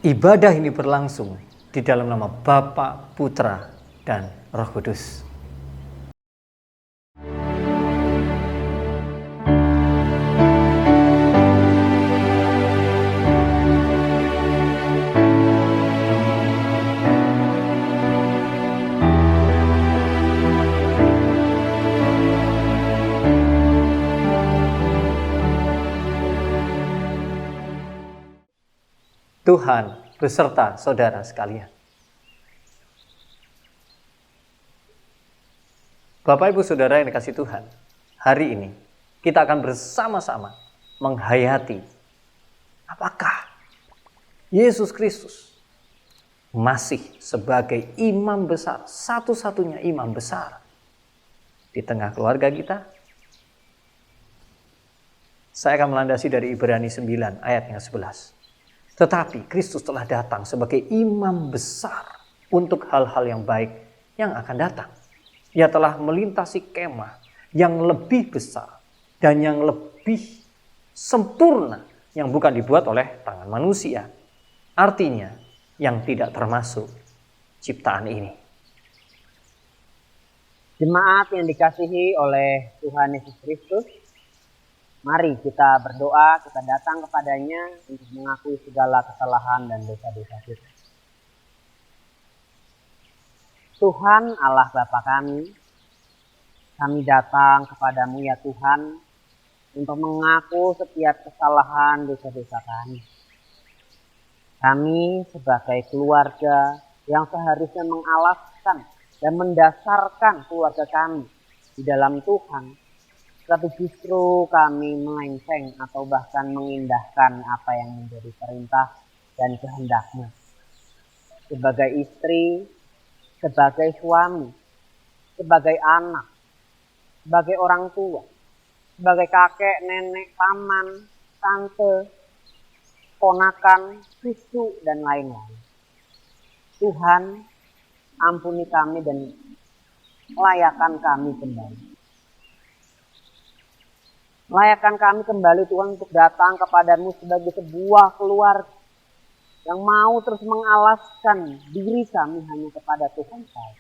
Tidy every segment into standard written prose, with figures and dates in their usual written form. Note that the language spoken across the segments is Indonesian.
Ibadah ini berlangsung di dalam nama Bapa, Putra, dan Roh Kudus. Tuhan beserta saudara sekalian. Bapak Ibu Saudara yang dikasihi Tuhan, hari ini kita akan bersama-sama menghayati apakah Yesus Kristus masih sebagai imam besar, satu-satunya imam besar di tengah keluarga kita. Saya akan melandasi dari Ibrani 9 ayat yang 11. Tetapi Kristus telah datang sebagai imam besar untuk hal-hal yang baik yang akan datang. Ia telah melintasi kemah yang lebih besar dan yang lebih sempurna yang bukan dibuat oleh tangan manusia. Artinya yang tidak termasuk ciptaan ini. Jemaat yang dikasihi oleh Tuhan Yesus Kristus, mari kita berdoa, kita datang kepadanya untuk mengakui segala kesalahan dan dosa-dosa kita. Tuhan Allah Bapa kami datang kepadamu ya Tuhan untuk mengaku setiap kesalahan dosa-dosa kami. Kami sebagai keluarga yang seharusnya mengalaskan dan mendasarkan keluarga kami di dalam Tuhan, tapi justru kami melenceng atau bahkan mengindahkan apa yang menjadi perintah dan kehendak-Mu. Sebagai istri, sebagai suami, sebagai anak, sebagai orang tua, sebagai kakek, nenek, paman, tante, ponakan, cucu, dan lain-lain. Tuhan, ampuni kami dan layakan kami kembali. Layakkan kami kembali Tuhan untuk datang kepadamu sebagai sebuah keluarga yang mau terus mengalaskan diri kami hanya kepada Tuhan saja.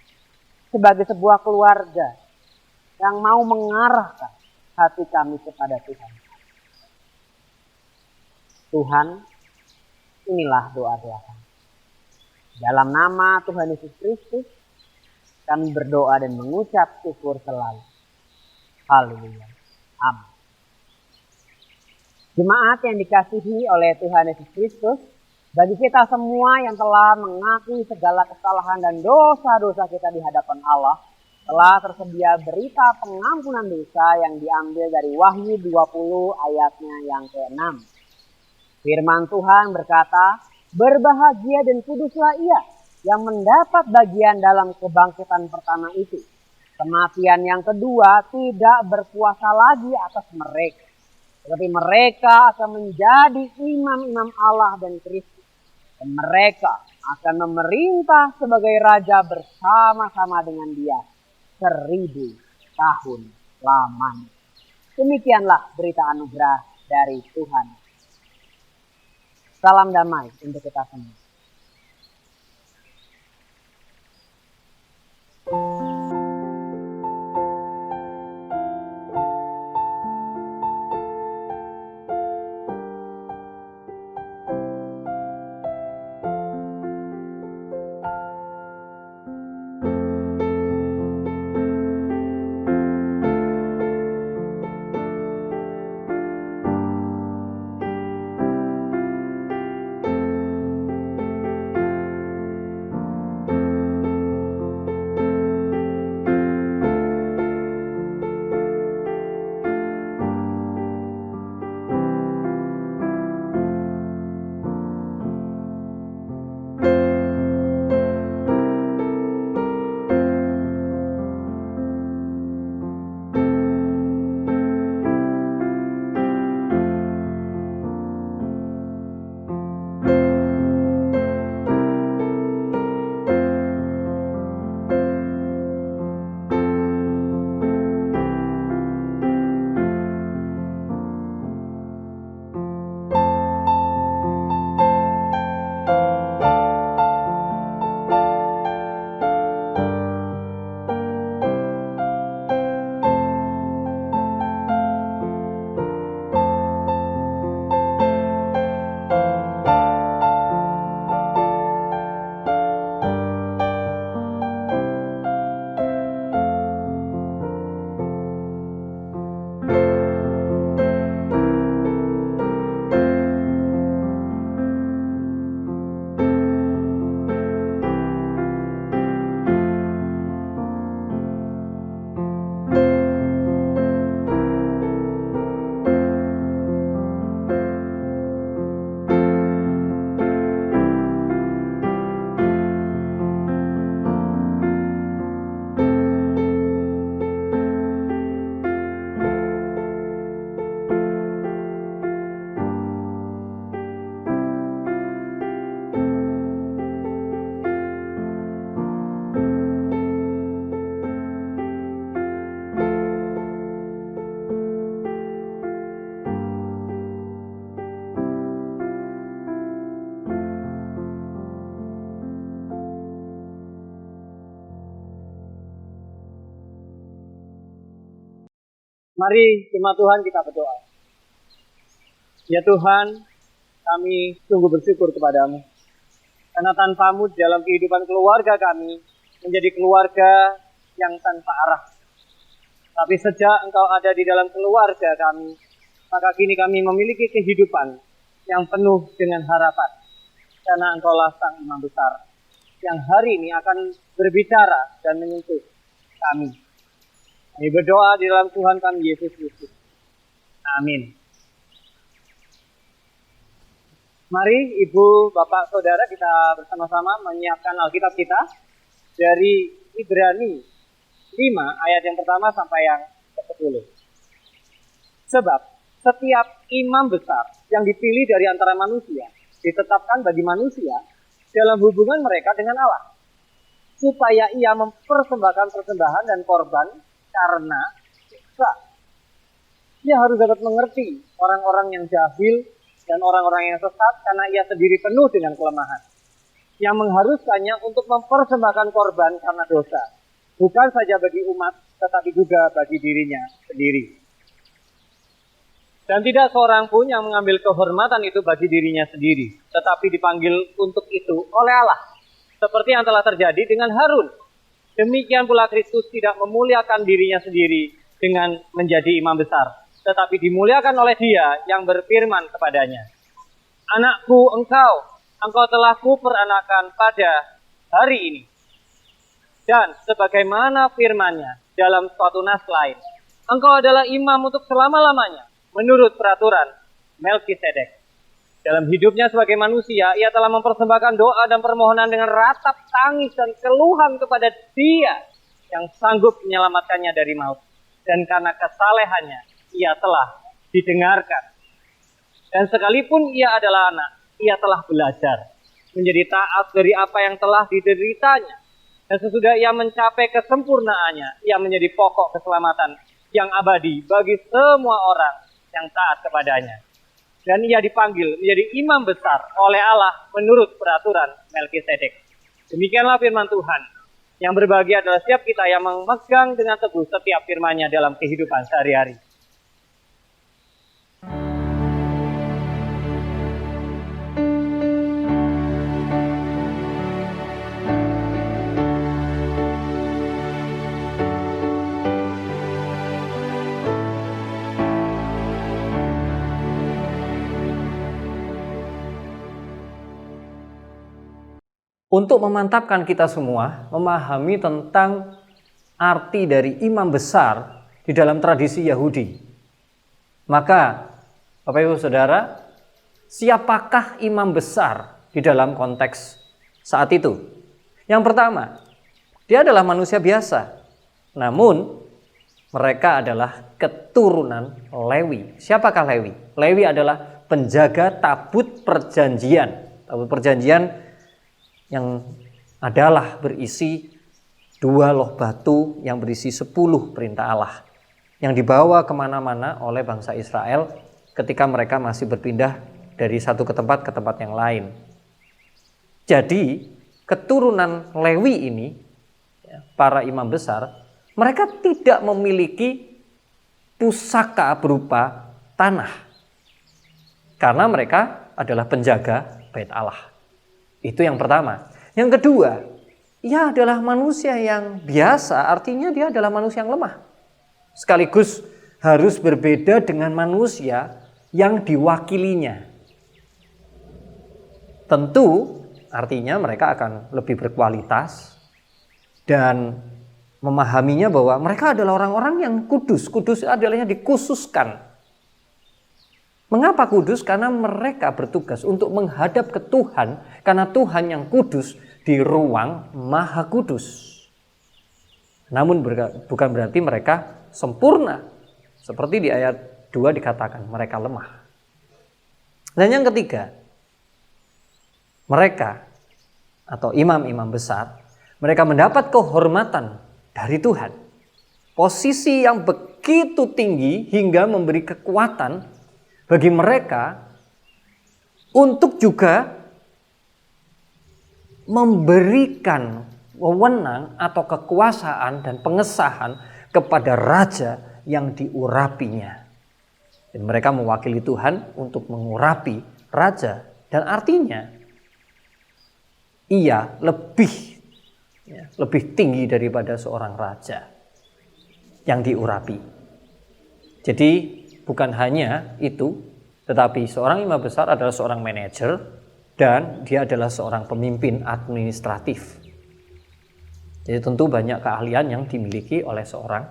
Sebagai sebuah keluarga yang mau mengarahkan hati kami kepada Tuhan. Tuhan, inilah doa-doa kami. Dalam nama Tuhan Yesus Kristus, kami berdoa dan mengucap syukur selalu. Haleluya. Amin. Jemaat yang dikasihi oleh Tuhan Yesus Kristus, bagi kita semua yang telah mengakui segala kesalahan dan dosa-dosa kita di hadapan Allah, telah tersedia berita pengampunan dosa yang diambil dari Wahyu 20 ayatnya yang ke-6. Firman Tuhan berkata, berbahagia dan kuduslah ia yang mendapat bagian dalam kebangkitan pertama itu. Kematian yang kedua tidak berkuasa lagi atas mereka. Tetapi mereka akan menjadi imam-imam Allah dan Kristus. Dan mereka akan memerintah sebagai raja bersama-sama dengan dia 1000 tahun lamanya. Demikianlah berita anugerah dari Tuhan. Salam damai untuk kita semua. Mari jemaat Tuhan kita berdoa. Ya Tuhan, kami sungguh bersyukur kepadamu. Karena tanpamu dalam kehidupan keluarga kami menjadi keluarga yang tanpa arah. Tapi sejak Engkau ada di dalam keluarga kami, maka kini kami memiliki kehidupan yang penuh dengan harapan. Karena Engkaulah Sang Imam Besar yang hari ini akan berbicara dan menyentuh kami. Kami berdoa di dalam Tuhan kami Yesus Kristus. Amin. Mari Ibu, Bapak, Saudara kita bersama-sama menyiapkan Alkitab kita dari Ibrani 5 ayat yang pertama sampai yang ke-10. Sebab setiap imam besar yang dipilih dari antara manusia ditetapkan bagi manusia dalam hubungan mereka dengan Allah, supaya ia mempersembahkan persembahan dan korban karena dosa. Ia harus dapat mengerti orang-orang yang jahil dan orang-orang yang sesat, karena ia sendiri penuh dengan kelemahan, yang mengharuskannya untuk mempersembahkan korban karena dosa, bukan saja bagi umat, tetapi juga bagi dirinya sendiri. Dan tidak seorang pun yang mengambil kehormatan itu bagi dirinya sendiri, tetapi dipanggil untuk itu oleh Allah, seperti yang telah terjadi dengan Harun. Demikian pula Kristus tidak memuliakan dirinya sendiri dengan menjadi imam besar, tetapi dimuliakan oleh Dia yang berfirman kepadanya, "Anakku, engkau telah kuperanakan pada hari ini." Dan sebagaimana firman-Nya dalam suatu nas lain, "Engkau adalah imam untuk selama-lamanya, menurut peraturan Melkisedek." Dalam hidupnya sebagai manusia, ia telah mempersembahkan doa dan permohonan dengan ratap tangis dan keluhan kepada Dia yang sanggup menyelamatkannya dari maut. Dan karena kesalehannya, ia telah didengarkan. Dan sekalipun ia adalah anak, ia telah belajar menjadi taat dari apa yang telah dideritanya. Dan sesudah ia mencapai kesempurnaannya, ia menjadi pokok keselamatan yang abadi bagi semua orang yang taat kepadanya. Dan ia dipanggil menjadi imam besar oleh Allah menurut peraturan Melkisedek. Demikianlah firman Tuhan. Yang berbahagia adalah setiap kita yang memegang dengan teguh setiap firman-Nya dalam kehidupan sehari-hari. Untuk memantapkan kita semua memahami tentang arti dari imam besar di dalam tradisi Yahudi, maka Bapak Ibu Saudara, siapakah imam besar di dalam konteks saat itu? Yang pertama, dia adalah manusia biasa, namun mereka adalah keturunan Lewi. Siapakah Lewi? Lewi adalah penjaga tabut perjanjian. Tabut perjanjian yang adalah berisi 2 loh batu yang berisi 10 perintah Allah, yang dibawa kemana-mana oleh bangsa Israel ketika mereka masih berpindah dari satu ke tempat yang lain. Jadi keturunan Lewi ini, para imam besar, mereka tidak memiliki pusaka berupa tanah, karena mereka adalah penjaga bait Allah. Itu yang pertama. Yang kedua, ia adalah manusia yang biasa, artinya dia adalah manusia yang lemah. Sekaligus harus berbeda dengan manusia yang diwakilinya. Tentu artinya mereka akan lebih berkualitas dan memahaminya bahwa mereka adalah orang-orang yang kudus. Kudus adalah yang dikhususkan. Mengapa kudus? Karena mereka bertugas untuk menghadap ke Tuhan, karena Tuhan yang kudus di ruang maha kudus. Namun bukan berarti mereka sempurna. Seperti di ayat 2 dikatakan, mereka lemah. Dan yang ketiga, mereka atau imam-imam besar, mereka mendapat kehormatan dari Tuhan. Posisi yang begitu tinggi hingga memberi kekuatan bagi mereka untuk juga memberikan wewenang atau kekuasaan dan pengesahan kepada raja yang diurapinya. Dan mereka mewakili Tuhan untuk mengurapi raja. Dan artinya ia lebih tinggi daripada seorang raja yang diurapi. Jadi bukan hanya itu, tetapi seorang imam besar adalah seorang manajer dan dia adalah seorang pemimpin administratif. Jadi tentu banyak keahlian yang dimiliki oleh seorang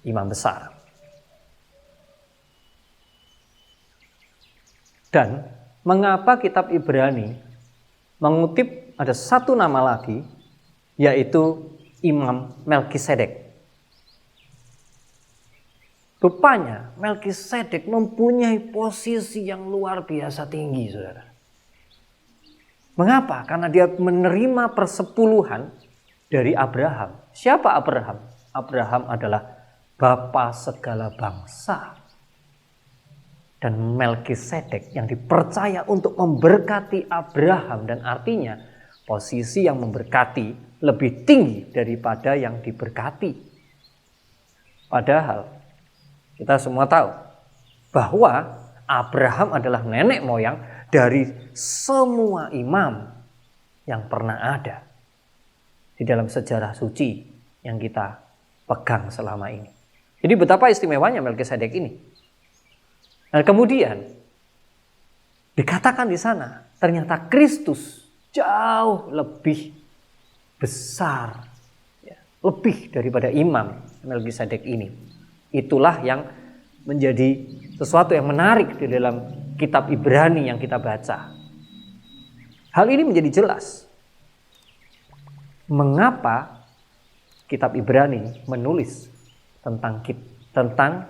imam besar. Dan mengapa kitab Ibrani mengutip ada satu nama lagi, yaitu Imam Melkisedek. Rupanya Melkisedek mempunyai posisi yang luar biasa tinggi, saudara. Mengapa? Karena dia menerima persepuluhan dari Abraham. Siapa Abraham? Abraham adalah bapa segala bangsa. Dan Melkisedek yang dipercaya untuk memberkati Abraham, dan artinya posisi yang memberkati lebih tinggi daripada yang diberkati. Padahal kita semua tahu bahwa Abraham adalah nenek moyang dari semua imam yang pernah ada di dalam sejarah suci yang kita pegang selama ini. Jadi betapa istimewanya Melkisedek ini. Nah, kemudian dikatakan di sana ternyata Kristus jauh lebih besar, lebih daripada imam Melkisedek ini. Itulah yang menjadi sesuatu yang menarik di dalam kitab Ibrani yang kita baca. Hal ini menjadi jelas mengapa kitab Ibrani menulis tentang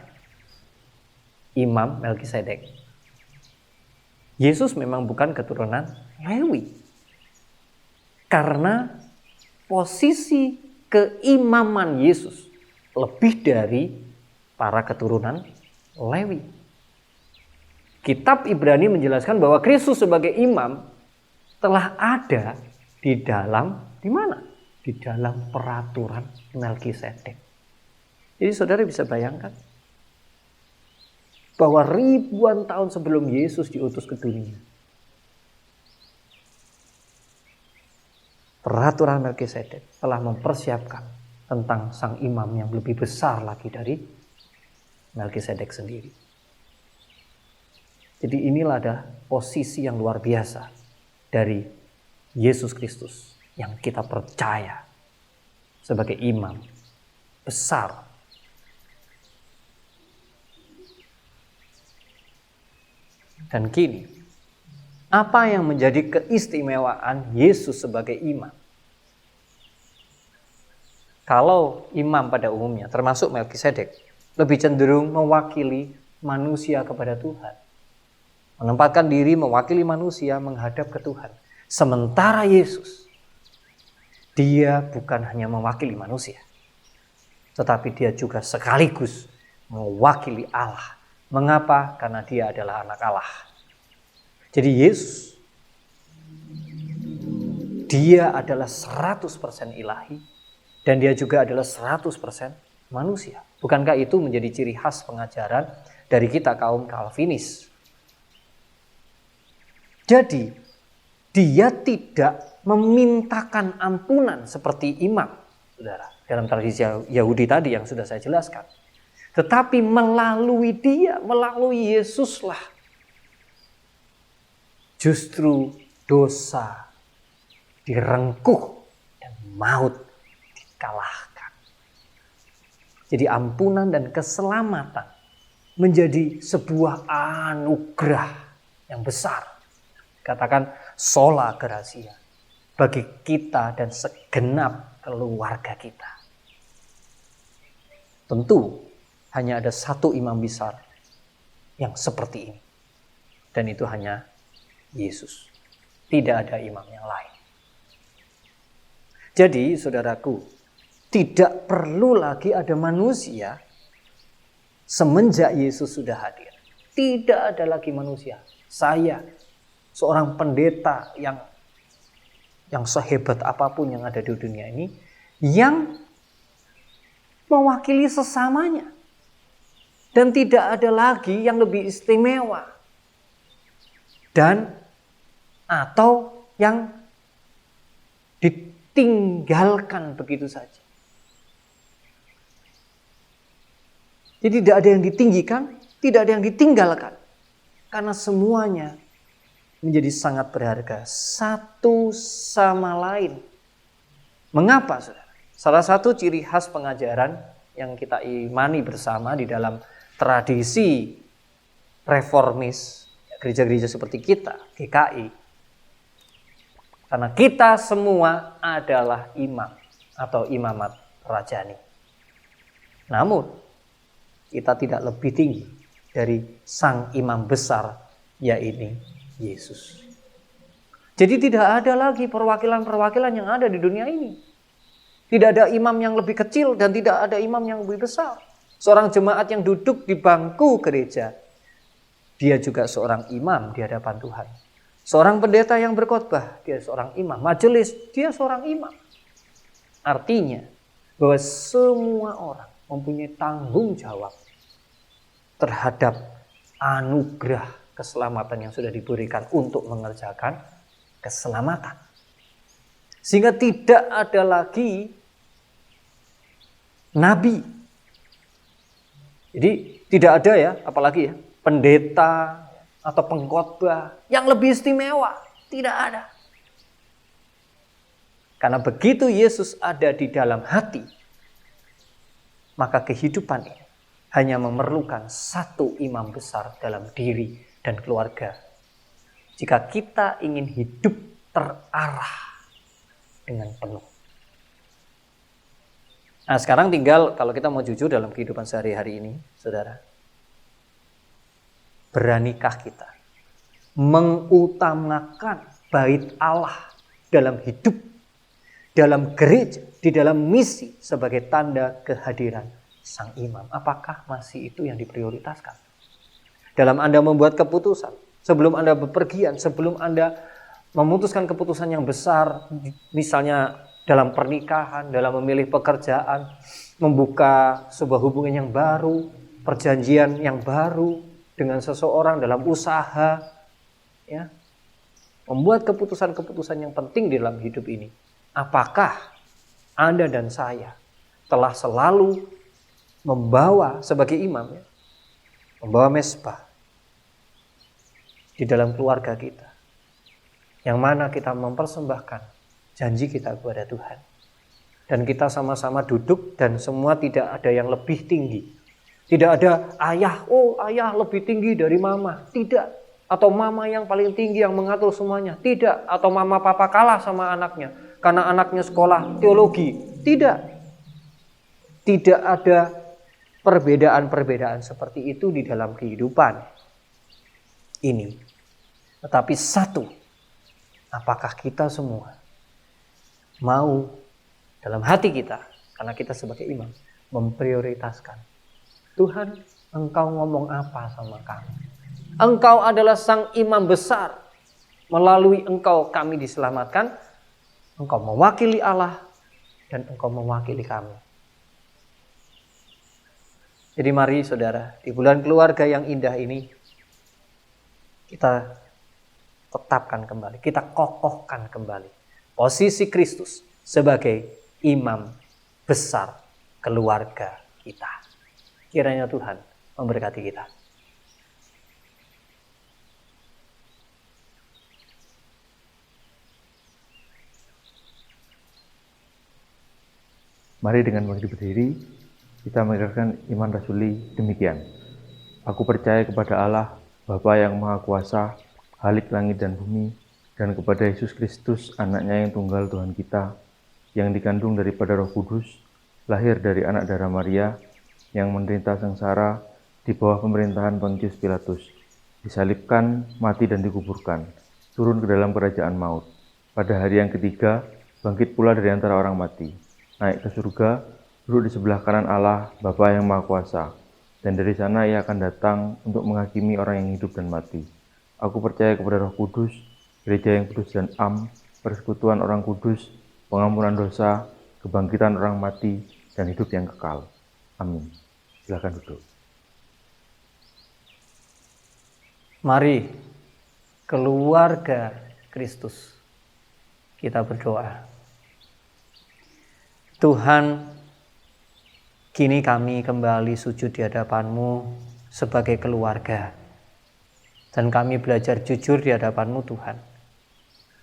Imam Melkisedek. Yesus memang bukan keturunan Lewi. Karena posisi keimaman Yesus lebih dari para keturunan Lewi. Kitab Ibrani menjelaskan bahwa Kristus sebagai imam telah ada di mana? Di dalam peraturan Melkisedek. Jadi saudara bisa bayangkan bahwa ribuan tahun sebelum Yesus diutus ke dunia, peraturan Melkisedek telah mempersiapkan tentang sang imam yang lebih besar lagi dari Melkisedek sendiri. Jadi inilah ada posisi yang luar biasa dari Yesus Kristus yang kita percaya sebagai imam besar. Dan kini, apa yang menjadi keistimewaan Yesus sebagai imam? Kalau imam pada umumnya, termasuk Melkisedek, lebih cenderung mewakili manusia kepada Tuhan. Menempatkan diri mewakili manusia menghadap ke Tuhan. Sementara Yesus, dia bukan hanya mewakili manusia, tetapi dia juga sekaligus mewakili Allah. Mengapa? Karena dia adalah anak Allah. Jadi Yesus, dia adalah 100% ilahi dan dia juga adalah 100% manusia. Bukankah itu menjadi ciri khas pengajaran dari kita kaum Calvinis? Jadi dia tidak memintakan ampunan seperti imam, saudara, dalam tradisi Yahudi tadi yang sudah saya jelaskan. Tetapi melalui dia, melalui Yesuslah, justru dosa direngkuh dan maut dikalahkan. Jadi ampunan dan keselamatan menjadi sebuah anugerah yang besar. Katakan sola gratia bagi kita dan segenap keluarga kita. Tentu hanya ada satu imam besar yang seperti ini. Dan itu hanya Yesus. Tidak ada imam yang lain. Jadi saudaraku, tidak perlu lagi ada manusia semenjak Yesus sudah hadir. Tidak ada lagi manusia. Saya, seorang pendeta yang sehebat apapun yang ada di dunia ini, yang mewakili sesamanya. Dan tidak ada lagi yang lebih istimewa dan atau yang ditinggalkan begitu saja. Jadi tidak ada yang ditinggikan, tidak ada yang ditinggalkan. Karena semuanya menjadi sangat berharga satu sama lain. Mengapa, saudara? Salah satu ciri khas pengajaran yang kita imani bersama di dalam tradisi reformis gereja-gereja seperti kita, GKI. Karena kita semua adalah imam atau imamat rajani. Namun, kita tidak lebih tinggi dari sang imam besar, yaitu Yesus. Jadi tidak ada lagi perwakilan-perwakilan yang ada di dunia ini. Tidak ada imam yang lebih kecil dan tidak ada imam yang lebih besar. Seorang jemaat yang duduk di bangku gereja, dia juga seorang imam di hadapan Tuhan. Seorang pendeta yang berkhotbah, dia seorang imam. Majelis, dia seorang imam. Artinya bahwa semua orang mempunyai tanggung jawab terhadap anugerah keselamatan yang sudah diberikan untuk mengerjakan keselamatan. Sehingga tidak ada lagi nabi. Jadi tidak ada ya, apalagi ya, pendeta atau pengkhotbah yang lebih istimewa. Tidak ada. Karena begitu Yesus ada di dalam hati, maka kehidupan ini hanya memerlukan satu imam besar dalam diri dan keluarga. Jika kita ingin hidup terarah dengan penuh. Nah, sekarang tinggal kalau kita mau jujur dalam kehidupan sehari-hari ini, saudara. Beranikah kita mengutamakan bait Allah dalam hidup, dalam gereja, di dalam misi sebagai tanda kehadiran sang imam? Apakah masih itu yang diprioritaskan? Dalam Anda membuat keputusan, sebelum Anda bepergian, sebelum Anda memutuskan keputusan yang besar, misalnya dalam pernikahan, dalam memilih pekerjaan, membuka sebuah hubungan yang baru, perjanjian yang baru dengan seseorang dalam usaha, ya, membuat keputusan-keputusan yang penting di dalam hidup ini. Apakah Anda dan saya telah selalu membawa sebagai imam, ya, membawa mesbah di dalam keluarga kita, yang mana kita mempersembahkan janji kita kepada Tuhan. Dan kita sama-sama duduk dan semua tidak ada yang lebih tinggi. Tidak ada ayah, ayah lebih tinggi dari mama. Tidak. Atau mama yang paling tinggi yang mengatur semuanya. Tidak. Atau mama papa kalah sama anaknya karena anaknya sekolah teologi. Tidak. Tidak ada perbedaan-perbedaan seperti itu di dalam kehidupan ini. Tetapi satu, apakah kita semua mau dalam hati kita, karena kita sebagai imam, memprioritaskan, Tuhan, Engkau ngomong apa sama kami? Engkau adalah sang imam besar. Melalui Engkau kami diselamatkan. Engkau mewakili Allah dan Engkau mewakili kami. Jadi mari saudara, di bulan keluarga yang indah ini, kita tetapkan kembali, kita kokohkan kembali posisi Kristus sebagai imam besar keluarga kita. Kiranya Tuhan memberkati kita. Mari dengan berdiri, kita mendengarkan iman rasuli demikian. Aku percaya kepada Allah, Bapa yang Maha Kuasa, Khalik langit dan bumi, dan kepada Yesus Kristus, anaknya yang tunggal Tuhan kita, yang dikandung daripada Roh Kudus, lahir dari anak darah Maria, yang menderita sengsara di bawah pemerintahan Pontius Pilatus, disalibkan, mati dan dikuburkan, turun ke dalam kerajaan maut. Pada hari yang ketiga, bangkit pula dari antara orang mati, naik ke surga, duduk di sebelah kanan Allah, Bapa yang Maha Kuasa, dan dari sana ia akan datang untuk menghakimi orang yang hidup dan mati. Aku percaya kepada Roh Kudus, gereja yang kudus dan am, persekutuan orang kudus, pengampunan dosa, kebangkitan orang mati, dan hidup yang kekal. Amin. Silakan duduk. Mari keluarga Kristus kita berdoa. Tuhan, kini kami kembali sujud di hadapan-Mu sebagai keluarga. Dan kami belajar jujur di hadapan-Mu Tuhan.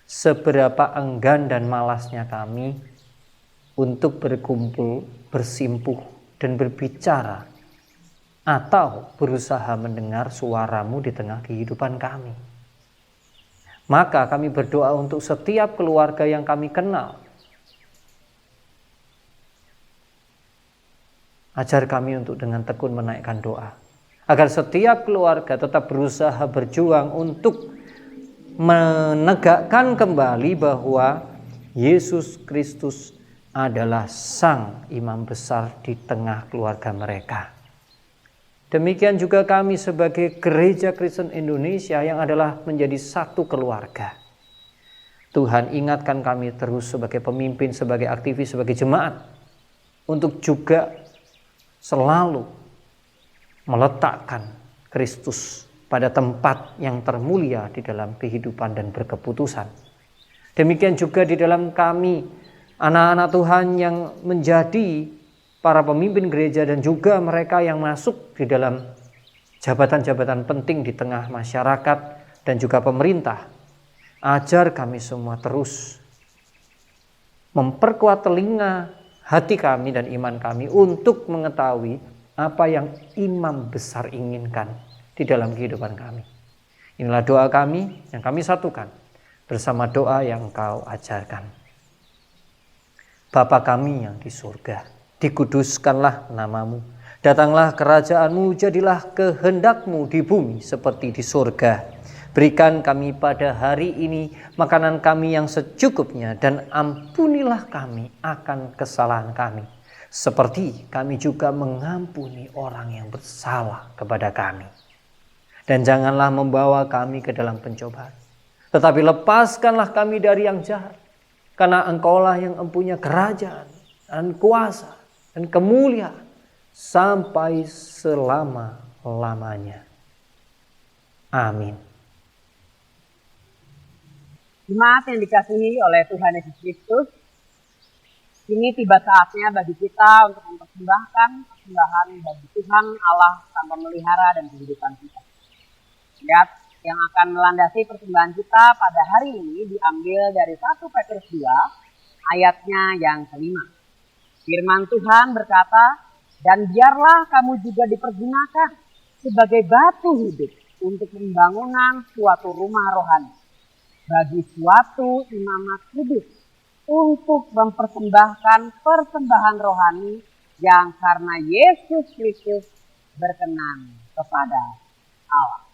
Seberapa enggan dan malasnya kami untuk berkumpul, bersimpuh, dan berbicara atau berusaha mendengar suara-Mu di tengah kehidupan kami. Maka kami berdoa untuk setiap keluarga yang kami kenal. Ajar kami untuk dengan tekun menaikkan doa. Agar setiap keluarga tetap berusaha berjuang untuk menegakkan kembali bahwa Yesus Kristus adalah Sang Imam Besar di tengah keluarga mereka. Demikian juga kami sebagai Gereja Kristen Indonesia yang adalah menjadi satu keluarga. Tuhan, ingatkan kami terus sebagai pemimpin, sebagai aktivis, sebagai jemaat, untuk juga selalu meletakkan Kristus pada tempat yang termulia di dalam kehidupan dan berkeputusan. Demikian juga di dalam kami, anak-anak Tuhan yang menjadi para pemimpin gereja dan juga mereka yang masuk di dalam jabatan-jabatan penting di tengah masyarakat dan juga pemerintah. Ajar kami semua terus memperkuat telinga hati kami dan iman kami untuk mengetahui apa yang imam besar inginkan di dalam kehidupan kami. Inilah doa kami yang kami satukan bersama doa yang Engkau ajarkan. Bapa kami yang di surga, dikuduskanlah nama-Mu. Datanglah kerajaan-Mu, jadilah kehendak-Mu di bumi seperti di surga. Berikan kami pada hari ini makanan kami yang secukupnya, dan ampunilah kami akan kesalahan kami, seperti kami juga mengampuni orang yang bersalah kepada kami. Dan janganlah membawa kami ke dalam pencobaan, tetapi lepaskanlah kami dari yang jahat. Karena Engkaulah yang mempunyai kerajaan dan kuasa dan kemuliaan sampai selama-lamanya. Amin. Jemaat yang dikasihi oleh Tuhan Yesus Kristus, ini tiba saatnya bagi kita untuk mempersembahkan persembahan bagi Tuhan Allah Sang Pemelihara dan kehidupan kita. Lihat, yang akan melandasi persembahan kita pada hari ini diambil dari 1 Petrus 2 ayatnya yang kelima. Firman Tuhan berkata, "Dan biarlah kamu juga dipergunakan sebagai batu hidup untuk pembangunan suatu rumah rohani, bagi suatu imamat kudus, untuk mempersembahkan persembahan rohani yang karena Yesus Kristus berkenan kepada Allah."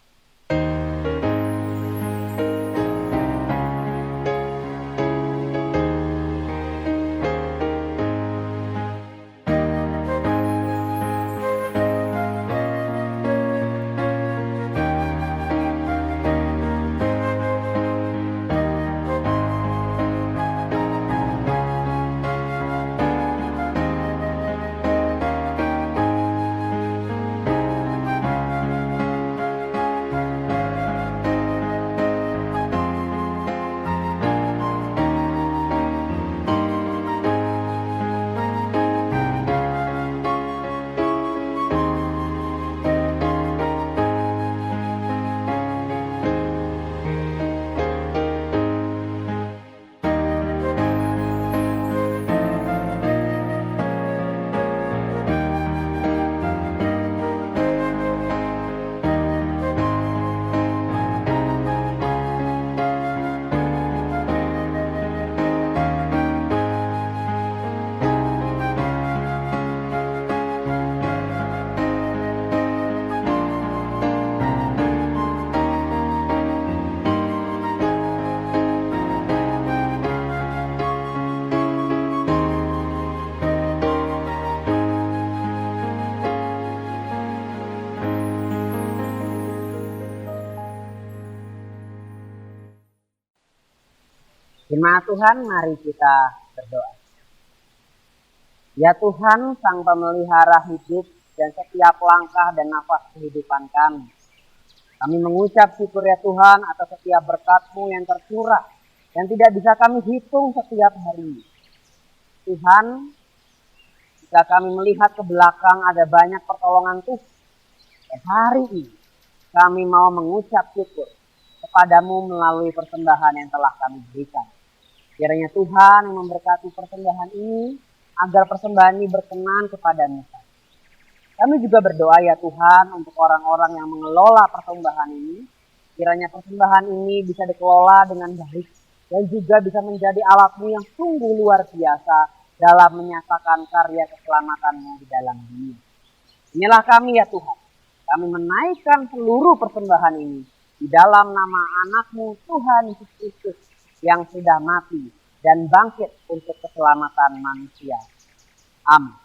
Jemaat Tuhan, mari kita berdoa. Ya Tuhan, Sang Pemelihara hidup dan setiap langkah dan nafas kehidupan kami, Kami mengucap syukur ya Tuhan atas setiap berkat-Mu yang tercurah, yang tidak bisa kami hitung setiap hari. Tuhan, jika kami melihat ke belakang ada banyak pertolongan Tuhan, dan hari ini kami mau mengucap syukur kepadamu melalui persembahan yang telah kami berikan. Kiranya Tuhan yang memberkati persembahan ini, agar persembahan ini berkenan kepadamu. Kami juga berdoa ya Tuhan untuk orang-orang yang mengelola persembahan ini. Kiranya persembahan ini bisa dikelola dengan baik dan juga bisa menjadi alat-Mu yang sungguh luar biasa dalam menyatakan karya keselamatan-Mu di dalam dunia. Inilah kami ya Tuhan. Kami menaikkan seluruh persembahan ini di dalam nama anak-Mu Tuhan Yesus Kristus yang sudah mati dan bangkit untuk keselamatan manusia. Amin.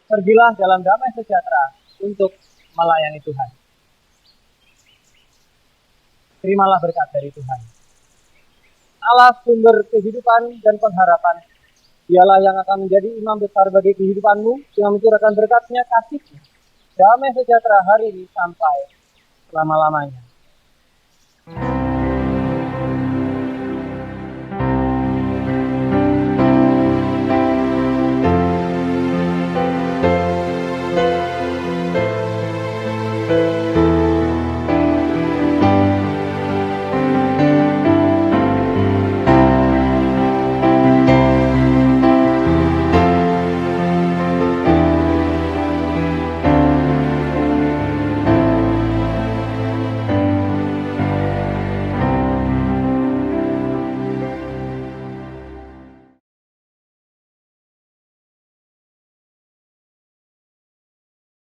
Pergilah dalam damai sejahtera untuk melayani Tuhan. Terimalah berkat dari Tuhan. Allah sumber kehidupan dan pengharapan. Dialah yang akan menjadi imam besar bagi kehidupanmu dengan mencurahkan berkat-Nya, kasih-Nya, damai sejahtera hari ini sampai selama-lamanya.